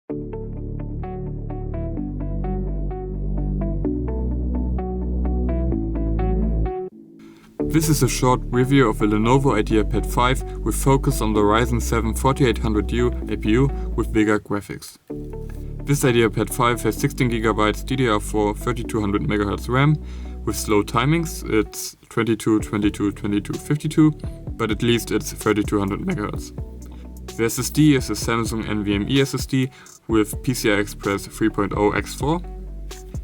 This is a short review of a Lenovo Ideapad 5 with focus on the Ryzen 7 4800U APU with Vega graphics. This Ideapad 5 has 16GB DDR4 3200 MHz RAM with slow timings. It's 22, 22, 22, 52, but at least it's 3200 MHz. The SSD is a Samsung NVMe SSD with PCI Express 3.0 X4.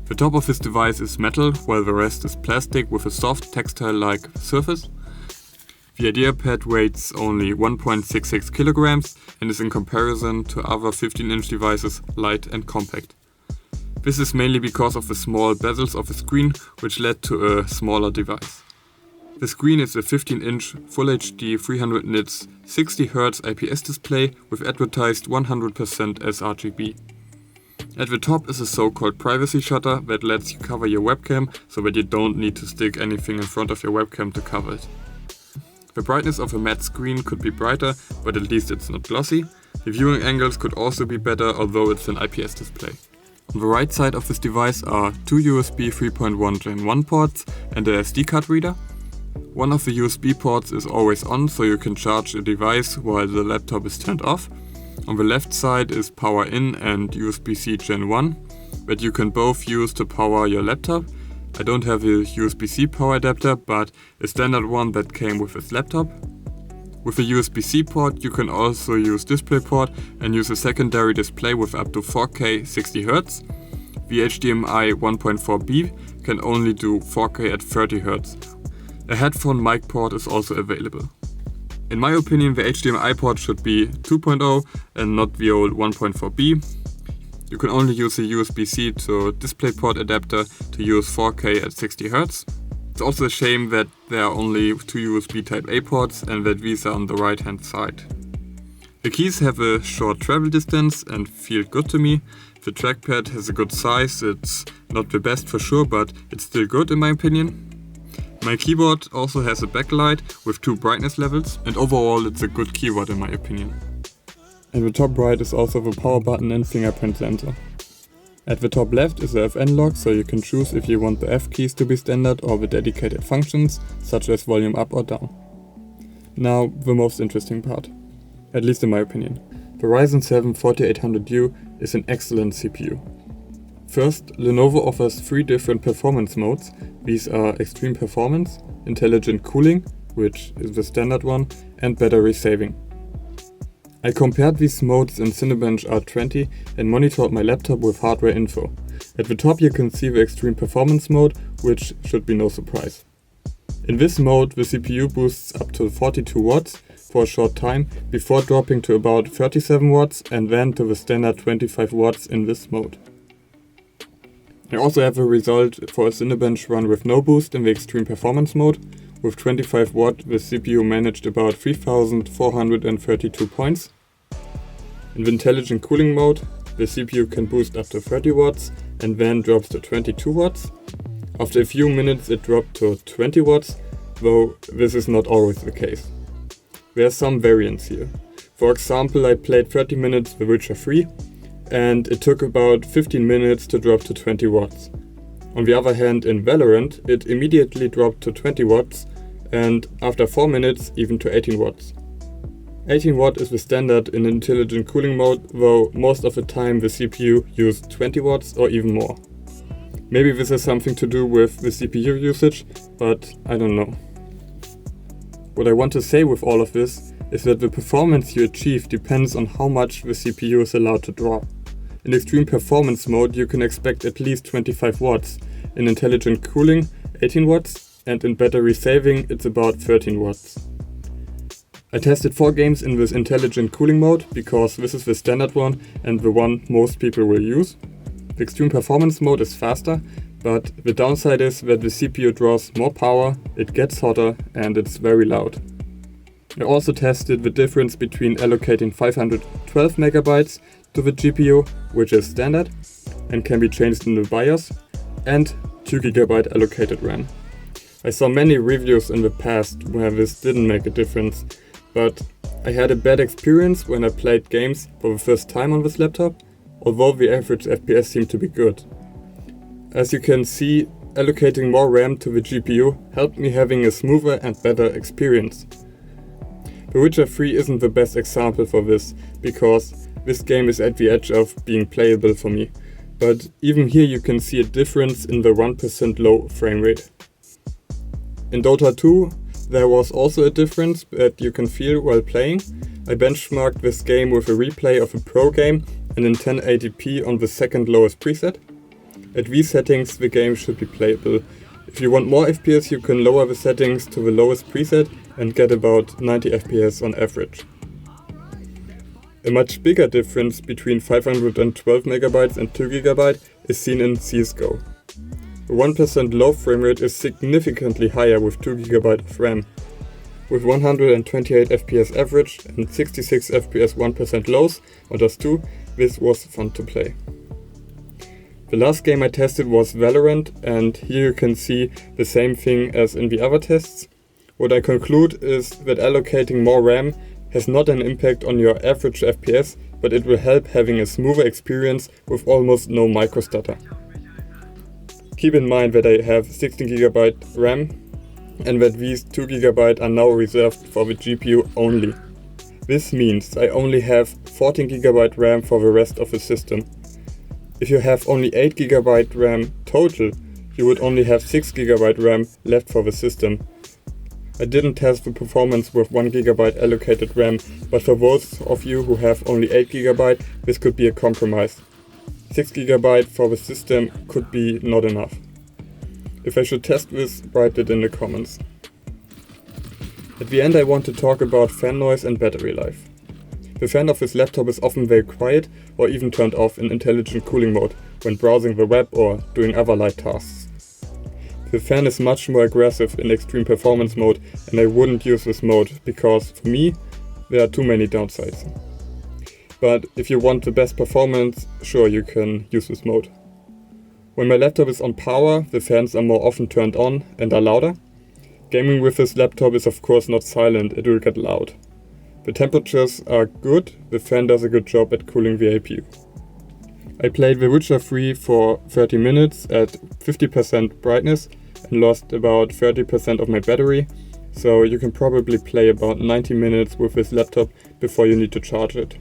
The top of this device is metal, while the rest is plastic with a soft textile-like surface. The Ideapad weighs only 1.66 kilograms and is in comparison to other 15-inch devices light and compact. This is mainly because of the small bezels of the screen, which led to a smaller device. The screen is a 15-inch FullHD 300 nits 60Hz IPS display with advertised 100% sRGB. At the top is a so-called privacy shutter that lets you cover your webcam so that you don't need to stick anything in front of your webcam to cover it. The brightness of a matte screen could be brighter, but at least it's not glossy. The viewing angles could also be better, although it's an IPS display. On the right side of this device are two USB 3.1 Gen 1 ports and a SD card reader. One of the USB ports is always on, so you can charge a device while the laptop is turned off. On the left side is power in and USB-C Gen 1, that you can both use to power your laptop. I don't have a USB-C power adapter, but a standard one that came with this laptop. With a USB-C port you can also use DisplayPort and use a secondary display with up to 4K 60Hz. The HDMI 1.4b can only do 4K at 30Hz. A headphone mic port is also available. In my opinion, the HDMI port should be 2.0 and not the old 1.4b. You can only use a USB-C to DisplayPort adapter to use 4K at 60Hz. It's also a shame that there are only two USB Type-A ports and that these are on the right hand side. The keys have a short travel distance and feel good to me. The trackpad has a good size. It's not the best for sure, but it's still good in my opinion. My keyboard also has a backlight with two brightness levels, and overall it's a good keyboard in my opinion. At the top right is also the power button and fingerprint sensor. At the top left is the FN lock, so you can choose if you want the F keys to be standard or the dedicated functions, such as volume up or down. Now the most interesting part, at least in my opinion. The Ryzen 7 4800U is an excellent CPU. First, Lenovo offers three different performance modes. These are Extreme Performance, Intelligent Cooling, which is the standard one, and Battery Saving. I compared these modes in Cinebench R20 and monitored my laptop with hardware info. At the top you can see the Extreme Performance mode, which should be no surprise. In this mode the CPU boosts up to 42 watts for a short time before dropping to about 37 watts and then to the standard 25 watts in this mode. I also have a result for a Cinebench run with no boost in the Extreme Performance mode. With 25 watt the CPU managed about 3432 points. In the Intelligent Cooling mode the CPU can boost up to 30 watts and then drops to 22 watts. After a few minutes it dropped to 20 watts, though this is not always the case. There are some variants here. For example, I played 30 minutes The Witcher 3 and it took about 15 minutes to drop to 20 watts. On the other hand, in Valorant, it immediately dropped to 20 watts and after 4 minutes even to 18 watts. 18 watt is the standard in Intelligent Cooling mode, though most of the time the CPU used 20 watts or even more. Maybe this has something to do with the CPU usage, but I don't know. What I want to say with all of this is that the performance you achieve depends on how much the CPU is allowed to draw. In Extreme Performance mode you can expect at least 25 watts, in Intelligent Cooling 18 watts, and in Battery Saving it's about 13 watts. I tested 4 games in this Intelligent Cooling mode because this is the standard one and the one most people will use. The Extreme Performance mode is faster, but the downside is that the CPU draws more power, it gets hotter and it's very loud. I also tested the difference between allocating 512 MB to the GPU, which is standard and can be changed in the BIOS, and 2 GB allocated RAM. I saw many reviews in the past where this didn't make a difference, but I had a bad experience when I played games for the first time on this laptop. although the average FPS seemed to be good. As you can see, allocating more RAM to the GPU helped me having a smoother and better experience. The Witcher 3 isn't the best example for this, because this game is at the edge of being playable for me, but even here you can see a difference in the 1% low frame rate. In Dota 2 there was also a difference that you can feel while playing. I benchmarked this game with a replay of a pro game and in 1080p on the second lowest preset. At these settings the game should be playable. If you want more FPS you can lower the settings to the lowest preset and get about 90 FPS on average. A much bigger difference between 512 MB and 2 GB is seen in CSGO. The 1% low frame rate is significantly higher with 2 GB of RAM. With 128 FPS average and 66 FPS 1% lows on Dust 2, this was fun to play. The last game I tested was Valorant, and here you can see the same thing as in the other tests. What I conclude is that allocating more RAM has not an impact on your average FPS, but it will help having a smoother experience with almost no microstutter. Keep in mind that I have 16GB RAM and that these 2GB are now reserved for the GPU only. This means I only have 14GB RAM for the rest of the system. If you have only 8GB RAM total, you would only have 6GB RAM left for the system. I didn't test the performance with 1GB allocated RAM, but for those of you who have only 8GB, this could be a compromise. 6GB for the system could be not enough. If I should test this, write it in the comments. At the end I want to talk about fan noise and battery life. The fan of this laptop is often very quiet or even turned off in intelligent cooling mode when browsing the web or doing other light tasks. The fan is much more aggressive in extreme performance mode and I wouldn't use this mode because, for me, there are too many downsides. But if you want the best performance, sure, you can use this mode. When my laptop is on power, the fans are more often turned on and are louder. Gaming with this laptop is of course not silent, it will get loud. The temperatures are good, the fan does a good job at cooling the APU. I played The Witcher 3 for 30 minutes at 50% brightness and lost about 30% of my battery, so you can probably play about 90 minutes with this laptop before you need to charge it.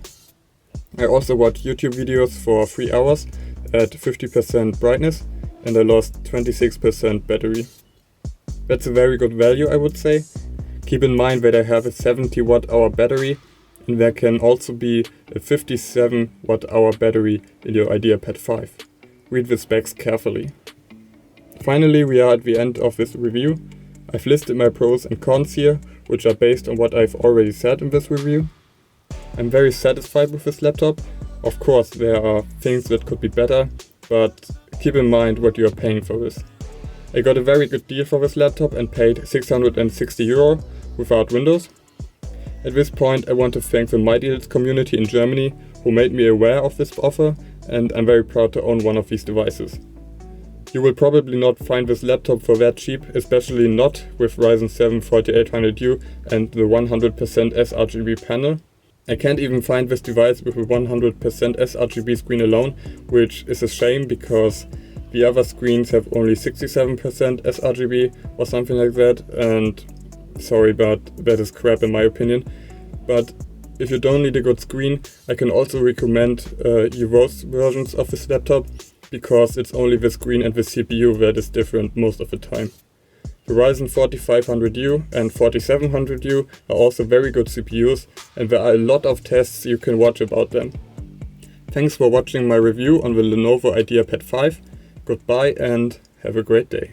I also watched YouTube videos for 3 hours at 50% brightness and I lost 26% battery. That's a very good value, I would say. Keep in mind that I have a 70 Wh battery and there can also be a 57 Wh battery in your Ideapad 5. Read the specs carefully. Finally, we are at the end of this review. I've listed my pros and cons here, which are based on what I've already said in this review. I'm very satisfied with this laptop. Of course, there are things that could be better, but keep in mind what you are paying for this. I got a very good deal for this laptop and paid 660 euro without Windows. At this point, I want to thank the MyDeals community in Germany who made me aware of this offer, and I'm very proud to own one of these devices. You will probably not find this laptop for that cheap, especially not with Ryzen 7 4800U and the 100% sRGB panel. I can't even find this device with a 100% sRGB screen alone, which is a shame because the other screens have only 67% sRGB or something like that, and sorry, but that is crap in my opinion. But if you don't need a good screen, I can also recommend those versions of this laptop, because it's only the screen and the CPU that is different most of the time. The Ryzen 4500U and 4700U are also very good CPUs, and there are a lot of tests you can watch about them. Thanks for watching my review on the Lenovo Ideapad 5. Goodbye and have a great day.